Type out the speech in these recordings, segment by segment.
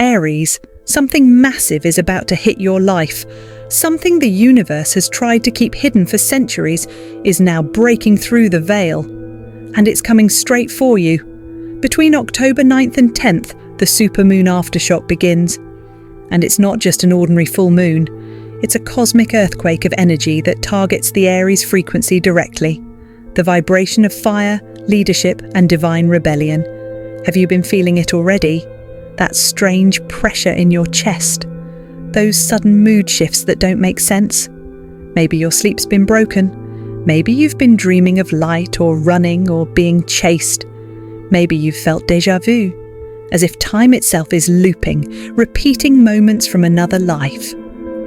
Aries, something massive is about to hit your life. Something the universe has tried to keep hidden for centuries is now breaking through the veil. And it's coming straight for you. Between October 9th and 10th, the Supermoon Aftershock begins. And it's not just an ordinary full moon. It's a cosmic earthquake of energy that targets the Aries frequency directly. The vibration of fire, leadership, and divine rebellion. Have you been feeling it already? That strange pressure in your chest. Those sudden mood shifts that don't make sense. Maybe your sleep's been broken. Maybe you've been dreaming of light or running or being chased. Maybe you've felt déjà vu, as if time itself is looping, repeating moments from another life.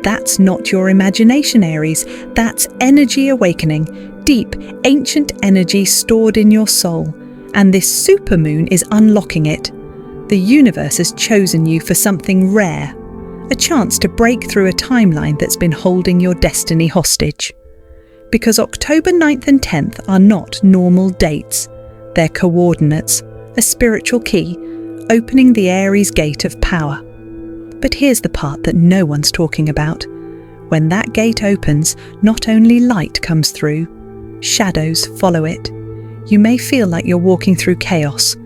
That's not your imagination, Aries. That's energy awakening, deep, ancient energy stored in your soul. And this supermoon is unlocking it. The universe has chosen you for something rare, a chance to break through a timeline that's been holding your destiny hostage. Because October 9th and 10th are not normal dates. They're coordinates, a spiritual key, opening the Aries gate of power. But here's the part that no one's talking about. When that gate opens, not only light comes through, shadows follow it. You may feel like you're walking through chaos.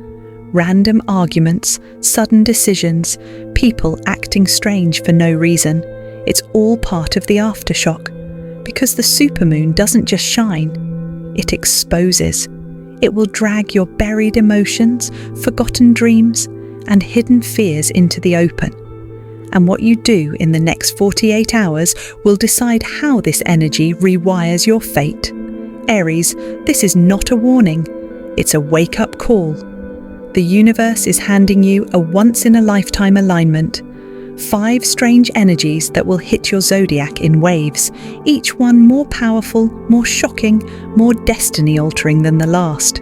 Random arguments, sudden decisions, people acting strange for no reason. It's all part of the aftershock. Because the supermoon doesn't just shine, it exposes. It will drag your buried emotions, forgotten dreams, and hidden fears into the open. And what you do in the next 48 hours will decide how this energy rewires your fate. Aries, this is not a warning. It's a wake-up call. The universe is handing you a once-in-a-lifetime alignment. 5 strange energies that will hit your zodiac in waves, each one more powerful, more shocking, more destiny-altering than the last.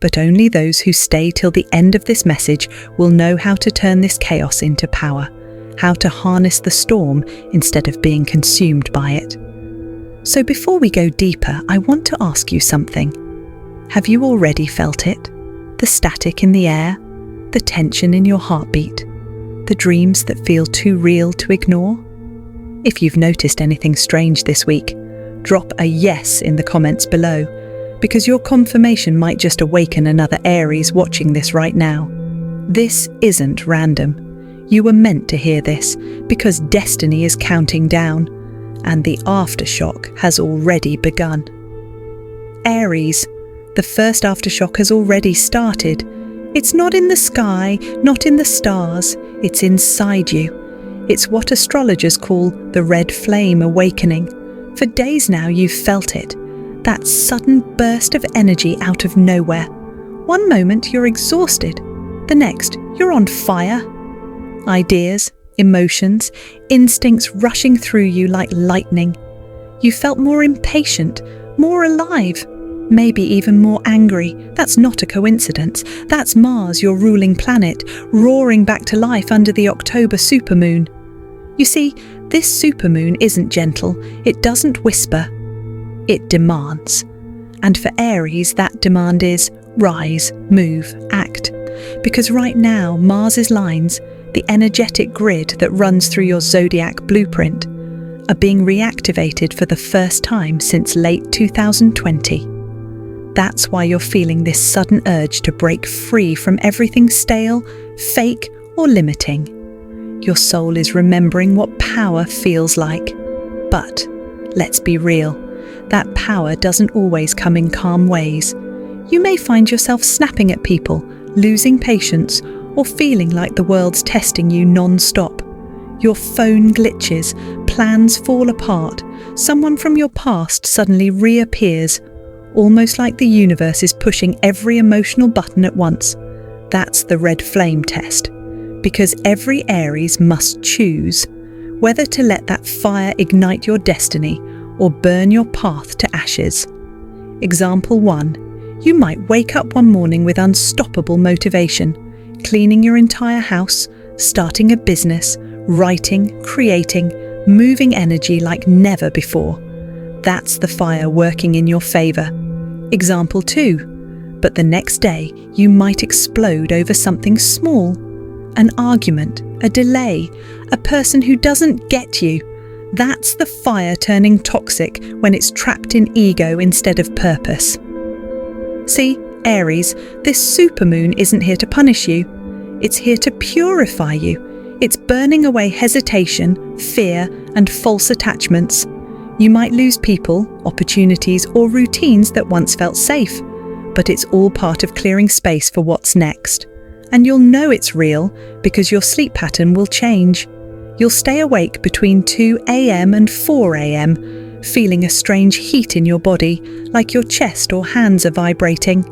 But only those who stay till the end of this message will know how to turn this chaos into power, how to harness the storm instead of being consumed by it. So before we go deeper, I want to ask you something. Have you already felt it? The static in the air, the tension in your heartbeat, the dreams that feel too real to ignore? If you've noticed anything strange this week, drop a yes in the comments below, because your confirmation might just awaken another Aries watching this right now. This isn't random. You were meant to hear this, because destiny is counting down, and the aftershock has already begun. Aries, the first aftershock has already started. It's not in the sky, not in the stars, it's inside you. It's what astrologers call the red flame awakening. For days now you've felt it, that sudden burst of energy out of nowhere. One moment you're exhausted, the next you're on fire. Ideas, emotions, instincts rushing through you like lightning. You felt more impatient, more alive, maybe even more angry. That's not a coincidence. That's Mars, your ruling planet, roaring back to life under the October supermoon. You see, this supermoon isn't gentle. It doesn't whisper. It demands. And for Aries, that demand is rise, move, act. Because right now, Mars's lines, the energetic grid that runs through your zodiac blueprint, are being reactivated for the first time since late 2020. That's why you're feeling this sudden urge to break free from everything stale, fake, or limiting. Your soul is remembering what power feels like. But let's be real, that power doesn't always come in calm ways. You may find yourself snapping at people, losing patience, or feeling like the world's testing you non-stop. Your phone glitches, plans fall apart, someone from your past suddenly reappears, almost like the universe is pushing every emotional button at once. That's the red flame test. Because every Aries must choose whether to let that fire ignite your destiny or burn your path to ashes. Example 1. You might wake up one morning with unstoppable motivation, cleaning your entire house, starting a business, writing, creating, moving energy like never before. That's the fire working in your favour. Example 2. But the next day, you might explode over something small. an argument, a delay, a person who doesn't get you. That's the fire turning toxic when it's trapped in ego instead of purpose. See, Aries, this supermoon isn't here to punish you. It's here to purify you. It's burning away hesitation, fear, and false attachments. You might lose people, opportunities, or routines that once felt safe, but it's all part of clearing space for what's next. And you'll know it's real because your sleep pattern will change. You'll stay awake between 2 a.m. and 4 a.m., feeling a strange heat in your body, like your chest or hands are vibrating.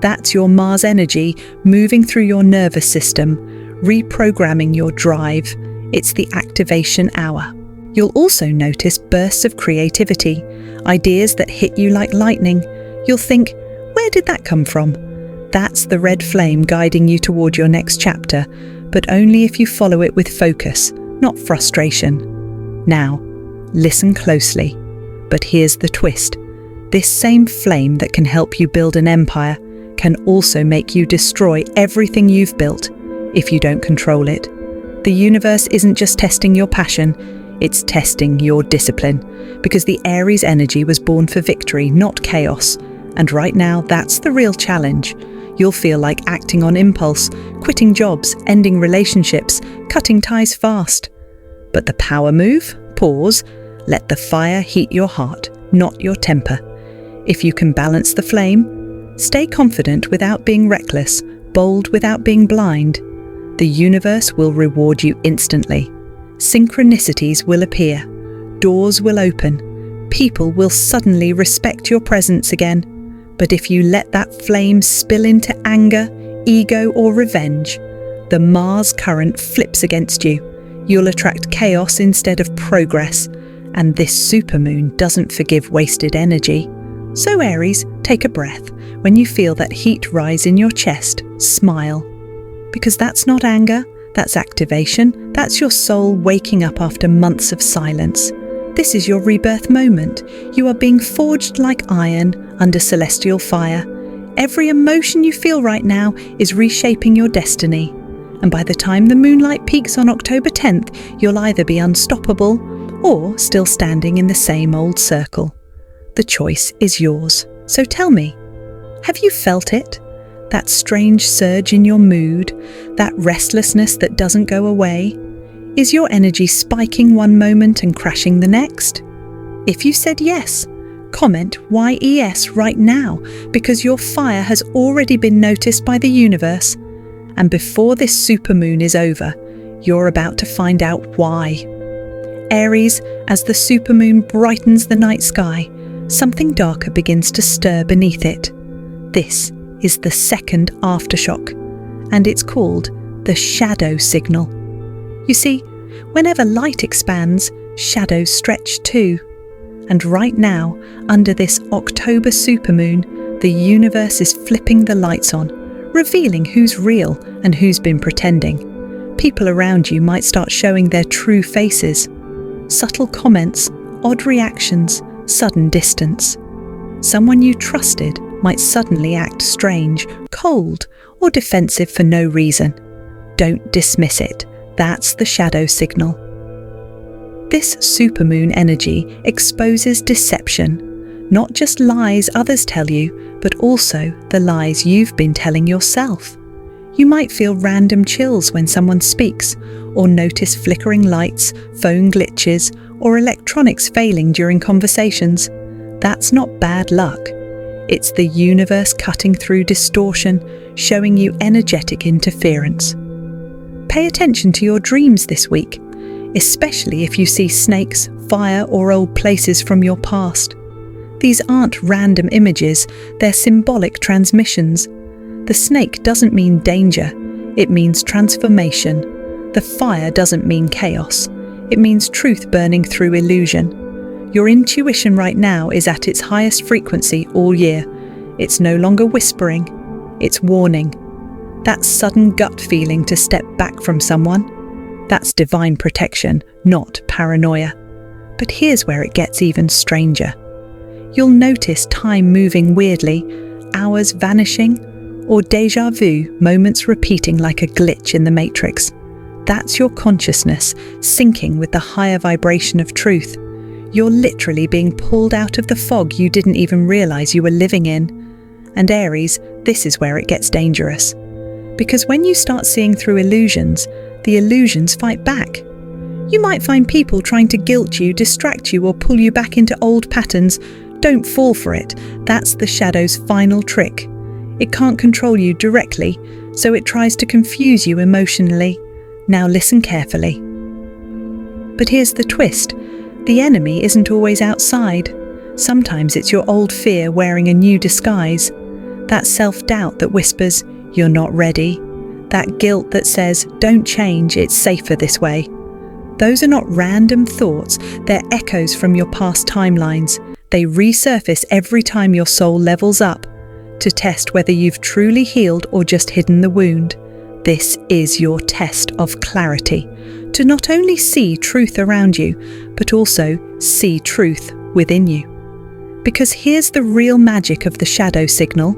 That's your Mars energy moving through your nervous system, reprogramming your drive. It's the activation hour. You'll also notice bursts of creativity, ideas that hit you like lightning. You'll think, where did that come from? That's the red flame guiding you toward your next chapter, but only if you follow it with focus, not frustration. Now, listen closely. But here's the twist. This same flame that can help you build an empire can also make you destroy everything you've built if you don't control it. The universe isn't just testing your passion, it's testing your discipline, because the Aries energy was born for victory, not chaos. And right now, that's the real challenge. You'll feel like acting on impulse, quitting jobs, ending relationships, cutting ties fast. But the power move? Pause. Let the fire heat your heart, not your temper. If you can balance the flame, stay confident without being reckless, bold without being blind, the universe will reward you instantly. Synchronicities will appear, doors will open, people will suddenly respect your presence again. But if you let that flame spill into anger, ego, or revenge, the Mars current flips against you. You'll attract chaos instead of progress, and this supermoon doesn't forgive wasted energy. So Aries, take a breath. When you feel that heat rise in your chest, smile. Because that's not anger, that's activation, that's your soul waking up after months of silence. This is your rebirth moment. You are being forged like iron under celestial fire. Every emotion you feel right now is reshaping your destiny. And by the time the moonlight peaks on October 10th, you'll either be unstoppable or still standing in the same old circle. The choice is yours. So tell me, have you felt it? That strange surge in your mood, that restlessness that doesn't go away? Is your energy spiking one moment and crashing the next? If you said yes, comment YES right now, because your fire has already been noticed by the universe. And before this supermoon is over, you're about to find out why. Aries, as the supermoon brightens the night sky, something darker begins to stir beneath it. This is the second aftershock, and it's called the shadow signal. You see, whenever light expands, shadows stretch too. And right now, under this October supermoon, the universe is flipping the lights on, revealing who's real and who's been pretending. People around you might start showing their true faces. Subtle comments, odd reactions, sudden distance. Someone you trusted might suddenly act strange, cold, or defensive for no reason. Don't dismiss it. That's the shadow signal. This supermoon energy exposes deception, not just lies others tell you, but also the lies you've been telling yourself. You might feel random chills when someone speaks, or notice flickering lights, phone glitches, or electronics failing during conversations. That's not bad luck. It's the universe cutting through distortion, showing you energetic interference. Pay attention to your dreams this week, especially if you see snakes, fire, or old places from your past. These aren't random images, they're symbolic transmissions. The snake doesn't mean danger, it means transformation. The fire doesn't mean chaos, it means truth burning through illusion. Your intuition right now is at its highest frequency all year. It's no longer whispering, it's warning. That sudden gut feeling to step back from someone, that's divine protection, not paranoia. But here's where it gets even stranger. You'll notice time moving weirdly, hours vanishing, or déjà vu, moments repeating like a glitch in the matrix. That's your consciousness syncing with the higher vibration of truth. You're literally being pulled out of the fog you didn't even realize you were living in. And Aries, this is where it gets dangerous. Because when you start seeing through illusions, the illusions fight back. You might find people trying to guilt you, distract you, or pull you back into old patterns. Don't fall for it. That's the shadow's final trick. It can't control you directly, so it tries to confuse you emotionally. Now listen carefully. But here's the twist. The enemy isn't always outside. Sometimes it's your old fear wearing a new disguise. That self-doubt that whispers, "You're not ready." That guilt that says, "Don't change, it's safer this way." Those are not random thoughts, they're echoes from your past timelines. They resurface every time your soul levels up, to test whether you've truly healed or just hidden the wound. This is your test of clarity, to not only see truth around you, but also see truth within you. Because here's the real magic of the shadow signal.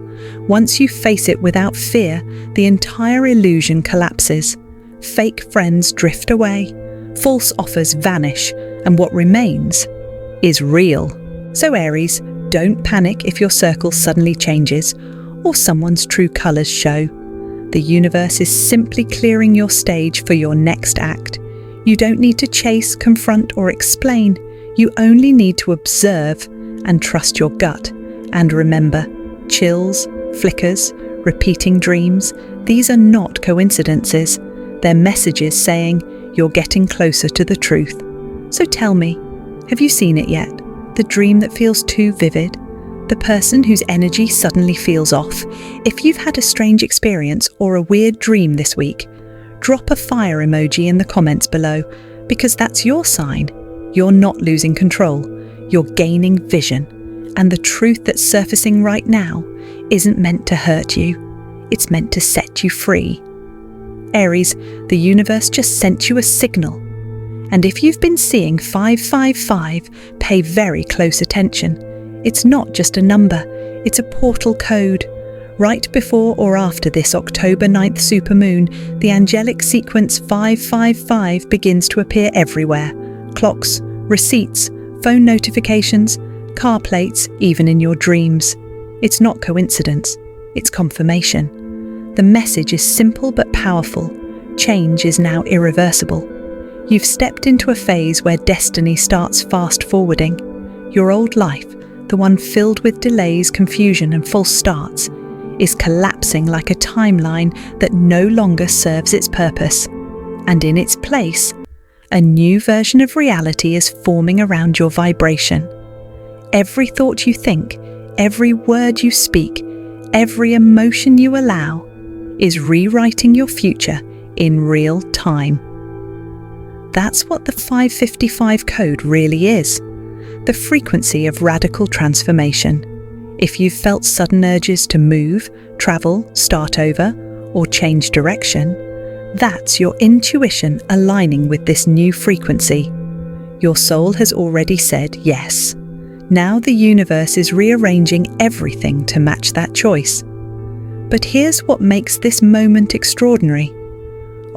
Once you face it without fear, the entire illusion collapses. Fake friends drift away, false offers vanish, and what remains is real. So Aries, don't panic if your circle suddenly changes or someone's true colours show. The universe is simply clearing your stage for your next act. You don't need to chase, confront, or explain. You only need to observe and trust your gut. And remember, chills, flickers, repeating dreams, these are not coincidences. They're messages saying you're getting closer to the truth. So tell me, have you seen it yet? The dream that feels too vivid? The person whose energy suddenly feels off? If you've had a strange experience or a weird dream this week, drop a fire emoji in the comments below, because that's your sign. You're not losing control. You're gaining vision. And the truth that's surfacing right now isn't meant to hurt you. It's meant to set you free. Aries, the universe just sent you a signal. And if you've been seeing 555, pay very close attention. It's not just a number, it's a portal code. Right before or after this October 9th supermoon, the angelic sequence 555 begins to appear everywhere. Clocks, receipts, phone notifications, car plates, even in your dreams. It's not coincidence, it's confirmation. The message is simple but powerful. Change is now irreversible. You've stepped into a phase where destiny starts fast-forwarding. Your old life, the one filled with delays, confusion, and false starts, is collapsing like a timeline that no longer serves its purpose. And in its place, a new version of reality is forming around your vibration. Every thought you think, every word you speak, every emotion you allow, is rewriting your future in real time. That's what the 555 code really is. The frequency of radical transformation. If you've felt sudden urges to move, travel, start over, or change direction, that's your intuition aligning with this new frequency. Your soul has already said yes. Now the universe is rearranging everything to match that choice. But here's what makes this moment extraordinary.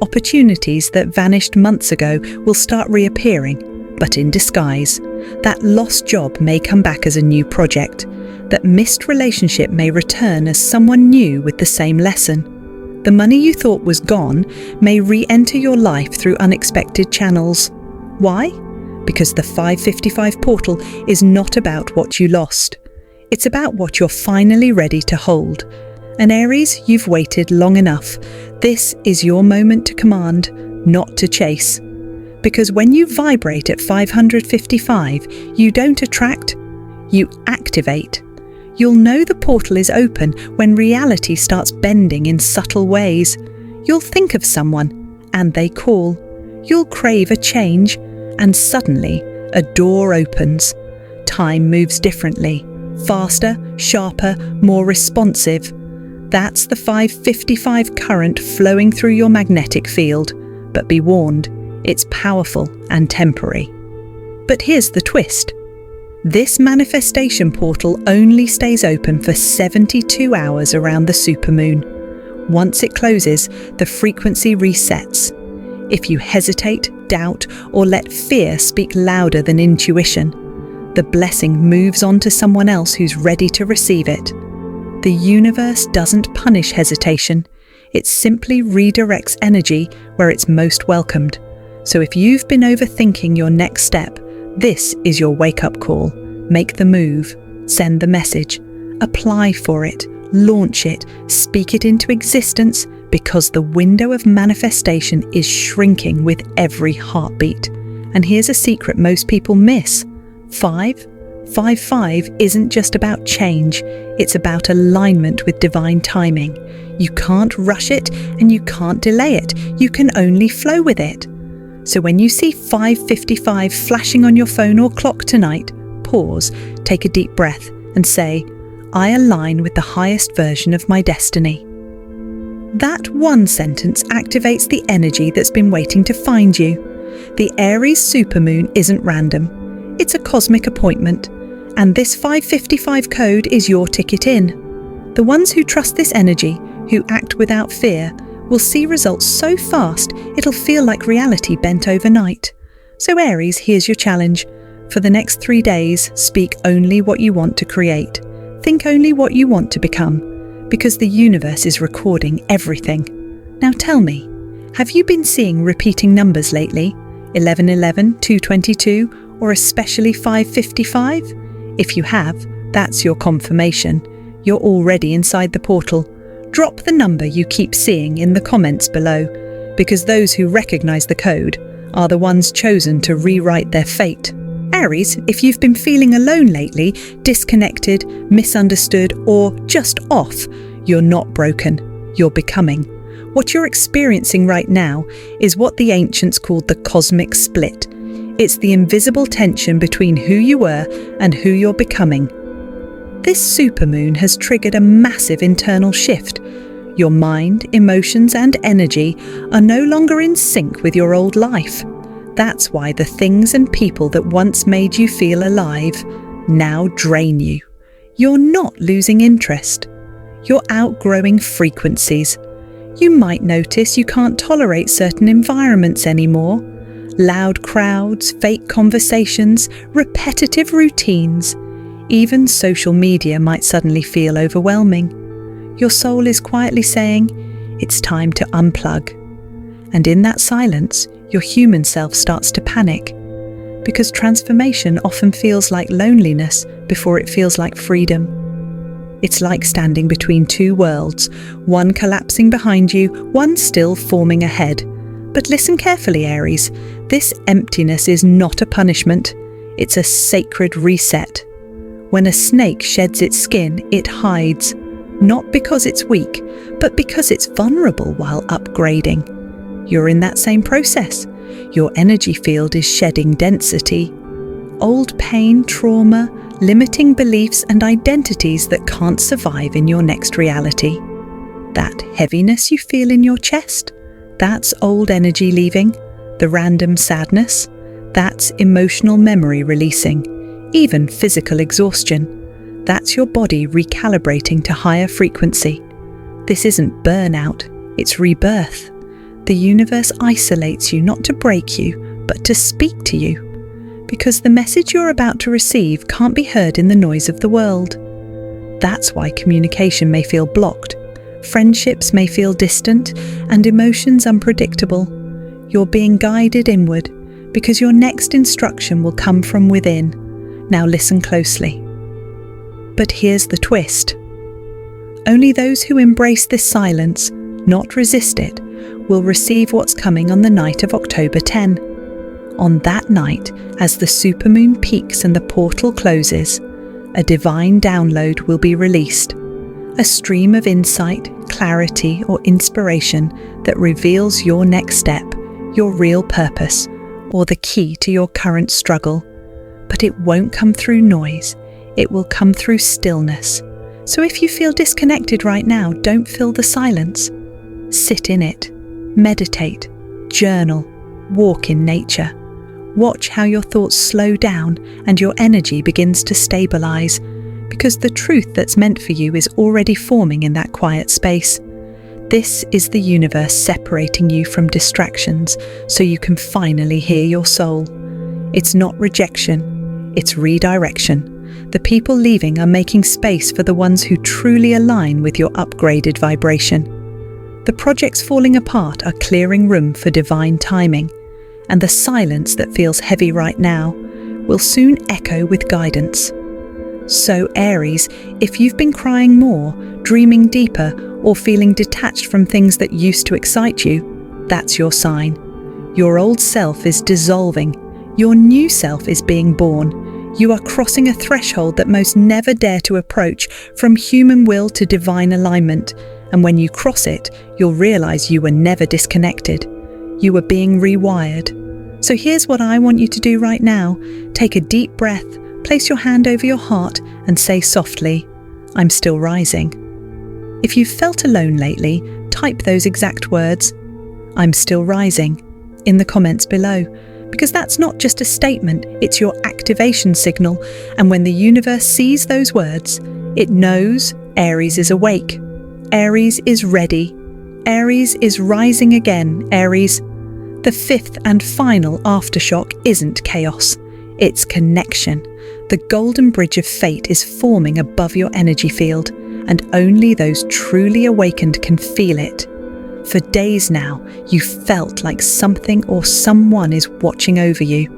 Opportunities that vanished months ago will start reappearing, but in disguise. That lost job may come back as a new project. That missed relationship may return as someone new with the same lesson. The money you thought was gone may re-enter your life through unexpected channels. Why? Because the 555 portal is not about what you lost. It's about what you're finally ready to hold. And Aries, you've waited long enough. This is your moment to command, not to chase. Because when you vibrate at 555, you don't attract, you activate. You'll know the portal is open when reality starts bending in subtle ways. You'll think of someone, and they call. You'll crave a change, and suddenly a door opens. Time moves differently, faster, sharper, more responsive. That's the 555 current flowing through your magnetic field. But be warned, it's powerful and temporary. But here's the twist. This manifestation portal only stays open for 72 hours around the supermoon. Once it closes, the frequency resets. If you hesitate, doubt, or let fear speak louder than intuition, the blessing moves on to someone else who's ready to receive it. The universe doesn't punish hesitation. It simply redirects energy where it's most welcomed. So if you've been overthinking your next step, this is your wake-up call. Make the move, send the message, apply for it, launch it, speak it into existence, because the window of manifestation is shrinking with every heartbeat. And here's a secret most people miss. 555 isn't just about change, it's about alignment with divine timing. You can't rush it and you can't delay it, you can only flow with it. So when you see 555 flashing on your phone or clock tonight, pause, take a deep breath and say, I align with the highest version of my destiny. That one sentence activates the energy that's been waiting to find you. The Aries Supermoon isn't random. It's a cosmic appointment, and this 555 code is your ticket in. The ones who trust this energy, who act without fear, will see results so fast it'll feel like reality bent overnight. So Aries, here's your challenge. For the next 3 days, speak only what you want to create. Think only what you want to become, because the universe is recording everything. Now tell me, have you been seeing repeating numbers lately? 1111, 222, or especially 555? If you have, that's your confirmation. You're already inside the portal. Drop the number you keep seeing in the comments below, because those who recognize the code are the ones chosen to rewrite their fate. Aries, if you've been feeling alone lately, disconnected, misunderstood, or just off, you're not broken, you're becoming. What you're experiencing right now is what the ancients called the cosmic split. It's the invisible tension between who you were and who you're becoming. This supermoon has triggered a massive internal shift. Your mind, emotions, and energy are no longer in sync with your old life. That's why the things and people that once made you feel alive now drain you. You're not losing interest. You're outgrowing frequencies. You might notice you can't tolerate certain environments anymore. Loud crowds, fake conversations, repetitive routines. Even social media might suddenly feel overwhelming. Your soul is quietly saying, it's time to unplug. And in that silence, your human self starts to panic, because transformation often feels like loneliness before it feels like freedom. It's like standing between two worlds, one collapsing behind you, one still forming ahead. But listen carefully, Aries. This emptiness is not a punishment. It's a sacred reset. When a snake sheds its skin, it hides, not because it's weak, but because it's vulnerable while upgrading. You're in that same process. Your energy field is shedding density. Old pain, trauma, limiting beliefs and identities that can't survive in your next reality. That heaviness you feel in your chest, that's old energy leaving. The random sadness, that's emotional memory releasing. Even physical exhaustion, that's your body recalibrating to higher frequency. This isn't burnout, it's rebirth. The universe isolates you not to break you, but to speak to you. Because the message you're about to receive can't be heard in the noise of the world. That's why communication may feel blocked, friendships may feel distant, and emotions unpredictable. You're being guided inward, because your next instruction will come from within. Now listen closely. But here's the twist. Only those who embrace this silence, not resist it, will receive what's coming on the night of October 10. On that night, as the supermoon peaks and the portal closes, a divine download will be released. A stream of insight, clarity, or inspiration that reveals your next step, your real purpose, or the key to your current struggle. But it won't come through noise, it will come through stillness. So if you feel disconnected right now, don't fill the silence. Sit in it, meditate, journal, walk in nature. Watch how your thoughts slow down and your energy begins to stabilize, because the truth that's meant for you is already forming in that quiet space. This is the universe separating you from distractions so you can finally hear your soul. It's not rejection, it's redirection. The people leaving are making space for the ones who truly align with your upgraded vibration. The projects falling apart are clearing room for divine timing, and the silence that feels heavy right now will soon echo with guidance. So Aries, if you've been crying more, dreaming deeper, or feeling detached from things that used to excite you, that's your sign. Your old self is dissolving. Your new self is being born. You are crossing a threshold that most never dare to approach, from human will to divine alignment. And when you cross it, you'll realize you were never disconnected. You were being rewired. So here's what I want you to do right now. Take a deep breath, place your hand over your heart, and say softly, "I'm still rising." If you've felt alone lately, type those exact words, "I'm still rising," in the comments below, because that's not just a statement, it's your activation signal. And when the universe sees those words, it knows Aries is awake. Aries is ready. Aries is rising again, Aries. The fifth and final aftershock isn't chaos, it's connection. The golden bridge of fate is forming above your energy field, and only those truly awakened can feel it. For days now, you felt like something or someone is watching over you.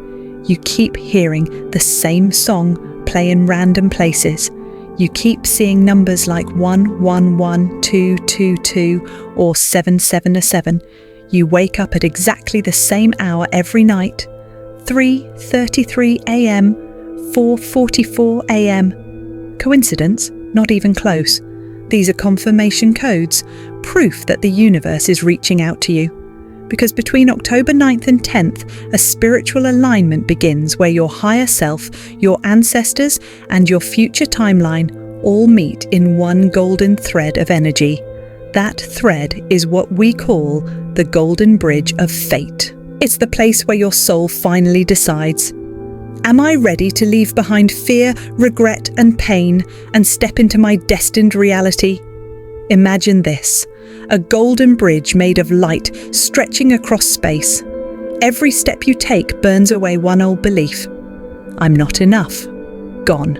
You keep hearing the same song play in random places. You keep seeing numbers like 111-222 or 777. You wake up at exactly the same hour every night, 3:33 a.m., 4:44 a.m. Coincidence? Not even close. These are confirmation codes, proof that the universe is reaching out to you. Because between October 9th and 10th, a spiritual alignment begins where your higher self, your ancestors, and your future timeline all meet in one golden thread of energy. That thread is what we call the golden bridge of fate. It's the place where your soul finally decides, am I ready to leave behind fear, regret, and pain and step into my destined reality? Imagine this, a golden bridge made of light stretching across space. Every step you take burns away one old belief. I'm not enough. Gone.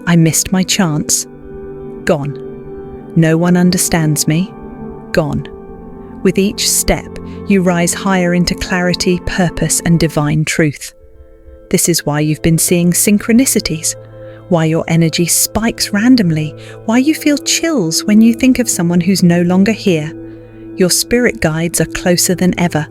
I missed my chance. Gone. No one understands me. Gone. With each step, you rise higher into clarity, purpose, and divine truth. This is why you've been seeing synchronicities, why your energy spikes randomly, why you feel chills when you think of someone who's no longer here. Your spirit guides are closer than ever.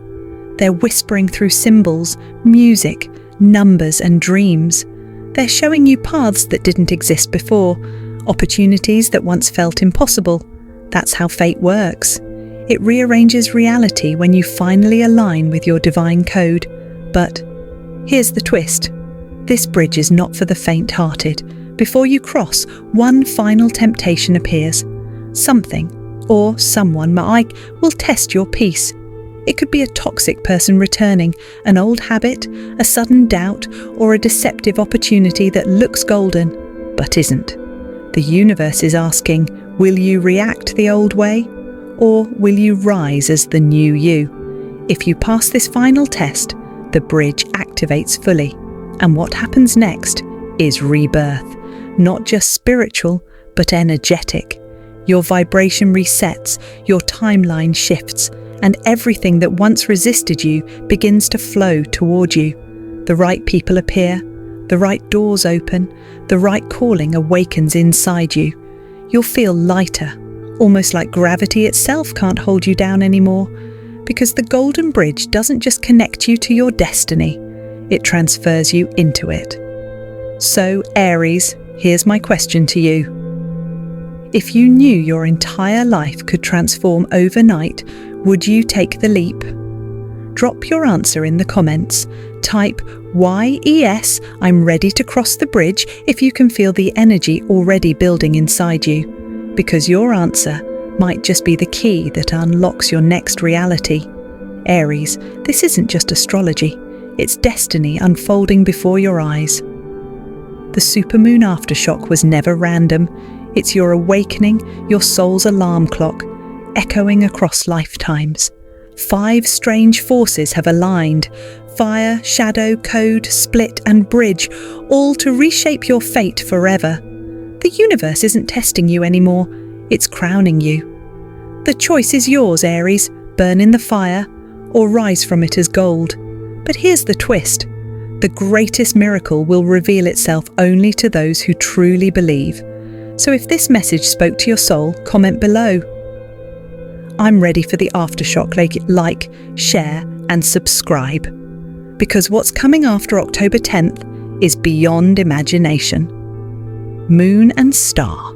They're whispering through symbols, music, numbers, and dreams. They're showing you paths that didn't exist before, opportunities that once felt impossible. That's how fate works. It rearranges reality when you finally align with your divine code. But here's the twist. This bridge is not for the faint-hearted. Before you cross, one final temptation appears. Something or someone will test your peace. It could be a toxic person returning, an old habit, a sudden doubt, or a deceptive opportunity that looks golden, but isn't. The universe is asking, will you react the old way? Or will you rise as the new you? If you pass this final test, the bridge activates fully. And what happens next is rebirth. Not just spiritual, but energetic. Your vibration resets, your timeline shifts, and everything that once resisted you begins to flow toward you. The right people appear, the right doors open, the right calling awakens inside you. You'll feel lighter, almost like gravity itself can't hold you down anymore, because the golden bridge doesn't just connect you to your destiny, it transfers you into it. So, Aries, here's my question to you. If you knew your entire life could transform overnight, would you take the leap? Drop your answer in the comments. Type YES, I'm ready to cross the bridge, if you can feel the energy already building inside you. Because your answer might just be the key that unlocks your next reality. Aries, this isn't just astrology. It's destiny unfolding before your eyes. The Supermoon Aftershock was never random. It's your awakening, your soul's alarm clock, echoing across lifetimes. 5 strange forces have aligned: fire, shadow, code, split, and bridge, all to reshape your fate forever. The universe isn't testing you anymore, it's crowning you. The choice is yours, Aries: burn in the fire or rise from it as gold. But here's the twist: the greatest miracle will reveal itself only to those who truly believe. So if this message spoke to your soul, comment below. I'm ready for the aftershock. Like, share, and subscribe. Because what's coming after October 10th is beyond imagination. Moon and Star.